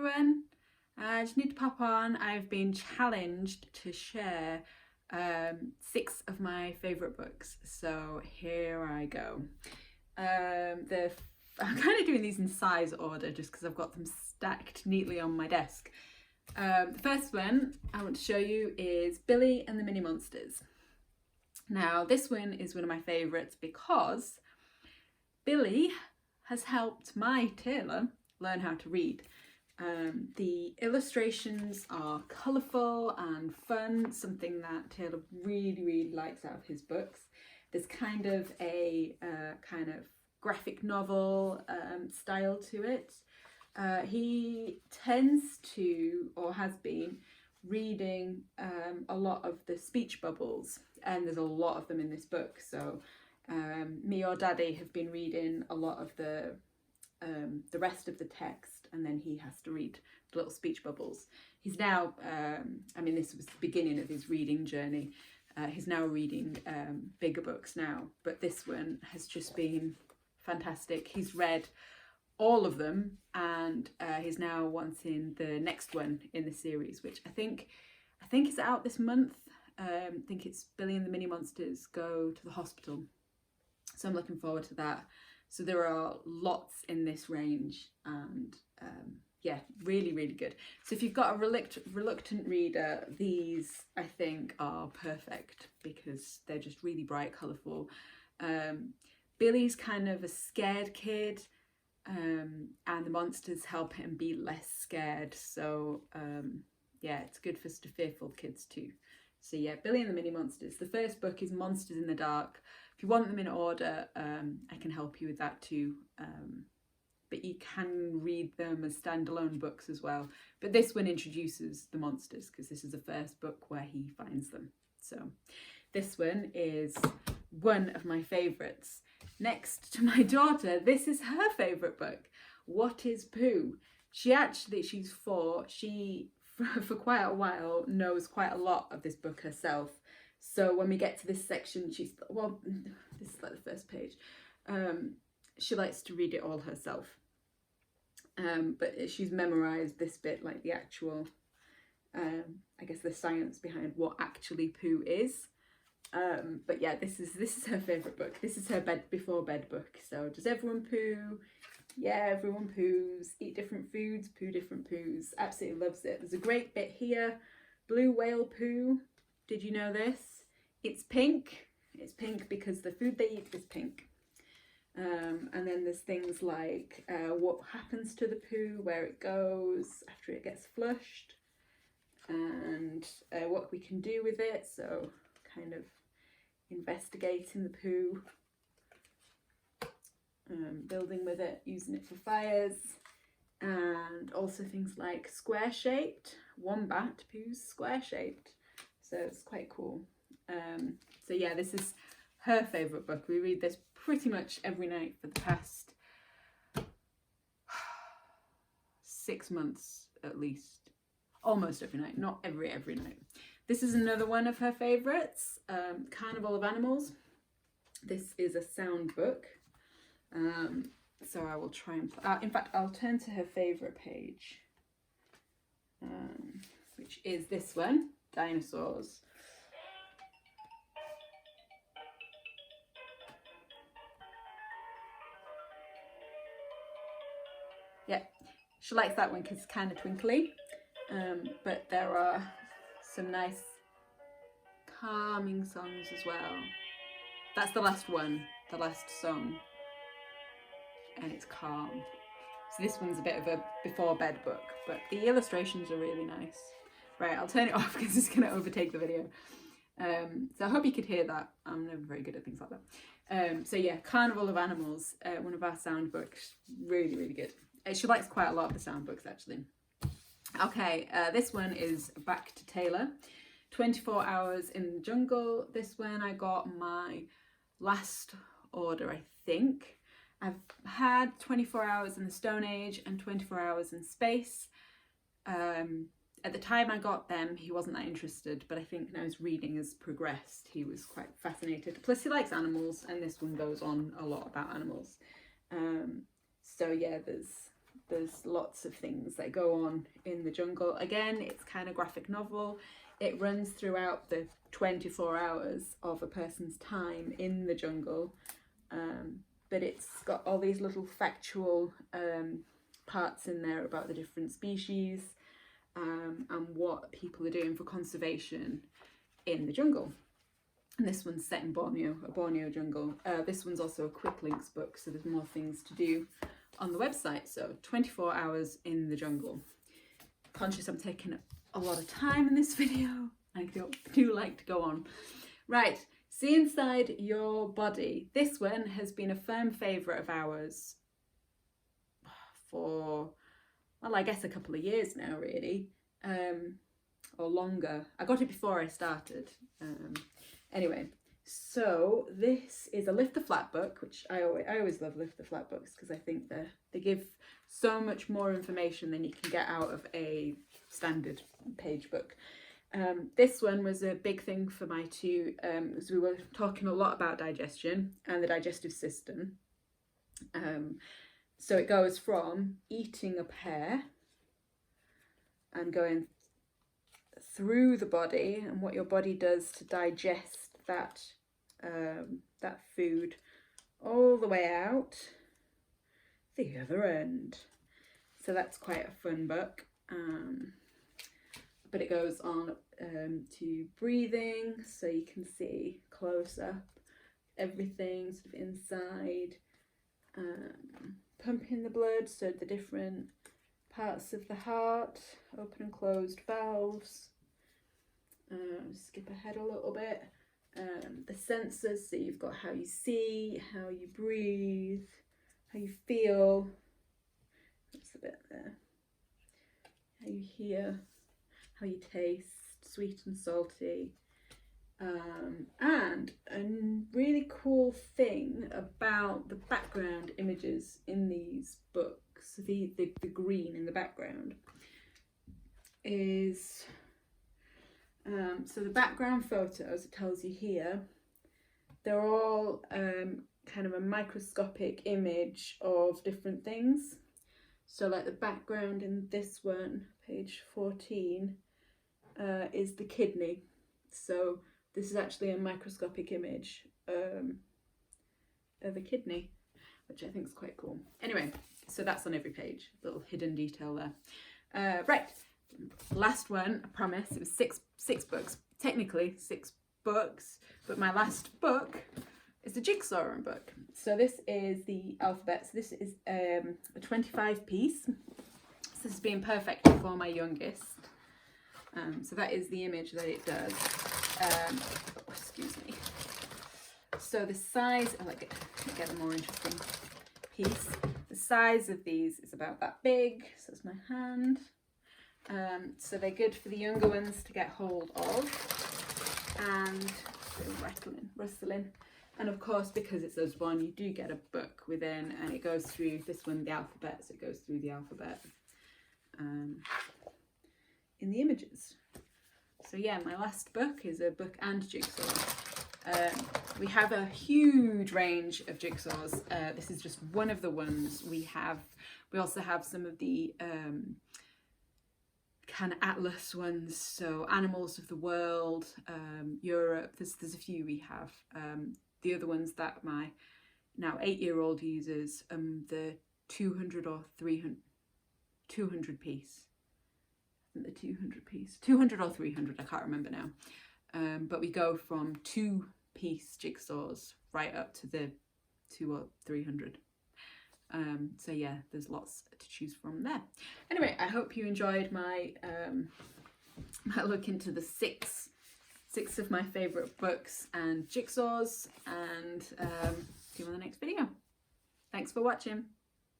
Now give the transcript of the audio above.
everyone. I just need to pop on. I've been challenged to share 6 of my favourite books, so here I go. I'm kind of doing these in size order just because I've got them stacked neatly on my desk. The first one I want to show you is Billy and the Mini Monsters. Now this one is one of my favourites because Billy has helped my Taylor learn how to read. The illustrations are colourful and fun, something that Taylor really likes out of his books. There's kind of a kind of graphic novel style to it. He tends to, or has been, reading a lot of the speech bubbles, and there's a lot of them in this book. So me or Daddy have been reading a lot of the rest of the text, and then he has to read the little speech bubbles. He's now, I mean, this was the beginning of his reading journey. He's now reading bigger books now, but this one has just been fantastic. He's read all of them, and he's now wanting the next one in the series, which I think is out this month. I think it's Billy and the Mini Monsters Go to the Hospital. So I'm looking forward to that. So there are lots in this range, and yeah, really good. So if you've got a reluctant reader, these I think are perfect because they're just really bright, colourful. Billy's kind of a scared kid, and the monsters help him be less scared. So yeah, it's good for fearful kids too. So yeah, Billy and the Mini Monsters. The first book is Monsters in the Dark. If you want them in order, I can help you with that too. But you can read them as standalone books as well. But this one introduces the monsters because this is the first book where he finds them. So this one is one of my favourites. Next to my daughter, this is her favourite book. What is Pooh? She's 4. She, for quite a while, knows quite a lot of this book herself. So when we get to this section, this is like the first page. She likes to read it all herself. But she's memorised this bit, like the actual, I guess the science behind what actually Pooh is. But yeah, this is her favourite book. This is her before bed book. So does everyone poo? Yeah, everyone poos. Eat different foods, poo different poos. Absolutely loves it. There's a great bit here. Blue whale poo. Did you know this? It's pink. It's pink because the food they eat is pink. And then there's things like what happens to the poo, where it goes after it gets flushed, and what we can do with it. So kind of investigating the poo, building with it, using it for fires, and also things like square shaped. Wombat poo's square shaped. So it's quite cool. So yeah, this is her favourite book. We read this pretty much every night for the past 6 months at least. Almost every night, not every night. This is another one of her favourites, Carnival of Animals. This is a sound book. So I will try and... in fact, I'll turn to her favourite page, which is this one, Dinosaurs. Yeah, she likes that one because it's kind of twinkly, but there are some nice calming songs as well. That's the last one, the last song, and it's calm. So this one's a bit of a before bed book, but the illustrations are really nice. Right, I'll turn it off because it's going to overtake the video. So I hope you could hear that. I'm never very good at things like that. So yeah, Carnival of Animals, one of our sound books, really good. She likes quite a lot of the sound books actually. Okay, this one is back to Taylor. 24 Hours in the Jungle. This one I got my last order, I think. I've had 24 Hours in the Stone Age and 24 Hours in Space. At the time I got them, he wasn't that interested, but I think now his reading has progressed. He was quite fascinated. Plus he likes animals, and this one goes on a lot about animals. So yeah, there's there's lots of things that go on in the jungle. Again, it's kind of graphic novel. It runs throughout the 24 hours of a person's time in the jungle, but it's got all these little factual parts in there about the different species and what people are doing for conservation in the jungle. And this one's set in Borneo, a Borneo jungle. This one's also a quick links book, so there's more things to do on the website. So 24 hours in the jungle. Conscious I'm taking a lot of time in this video. I do like to go on. Right, see inside your body. This one has been a firm favourite of ours for, well, I guess a couple of years now, really, or longer. I got it before I started. Anyway, so this is a Lift the Flat book, which I always love Lift the Flat books because I think they give so much more information than you can get out of a standard page book. This one was a big thing for my two, as we were talking a lot about digestion and the digestive system. So it goes from eating a pear and going through the body and what your body does to digest that that food all the way out the other end. So that's quite a fun book. But it goes on to breathing, so you can see close up everything sort of inside, pumping the blood, so the different parts of the heart, open and closed valves. Skip ahead a little bit. The senses, so you've got how you see, how you breathe, how you feel. That's the bit there. How you hear, how you taste, sweet and salty. And a really cool thing about the background images in these books, the green in the background, is so the background photos, it tells you here, they're all kind of a microscopic image of different things. So like the background in this one, page 14, is the kidney. So this is actually a microscopic image of a kidney, which I think is quite cool. Anyway, so that's on every page, little hidden detail there. Right, last one, I promise, it was six books, technically 6 books, but my last book is the Jigsaw book. So this is the alphabet. So this is a 25 piece. So this has been perfect for my youngest. So that is the image that it does. Excuse me. So the size, I like it, get a more interesting piece. The size of these is about that big. So it's my hand. So they're good for the younger ones to get hold of. And rustling. And of course, because it's Usborne, you do get a book within, and it goes through, this one, the alphabet, so it goes through the alphabet in the images. So yeah, my last book is a book and jigsaw. We have a huge range of jigsaws. This is just one of the ones we have. We also have some of the kind of atlas ones, so Animals of the World, Europe, there's a few we have. The other ones that my now 8-year-old uses, the 200 or 200 piece. I think the 200 piece, 200 or 300, I can't remember now. But we go from 2-piece jigsaws right up to the 200 or 300. So yeah, there's lots to choose from there. Anyway, I hope you enjoyed my my look into the six of my favourite books and jigsaws, and see you on the next video. Thanks for watching.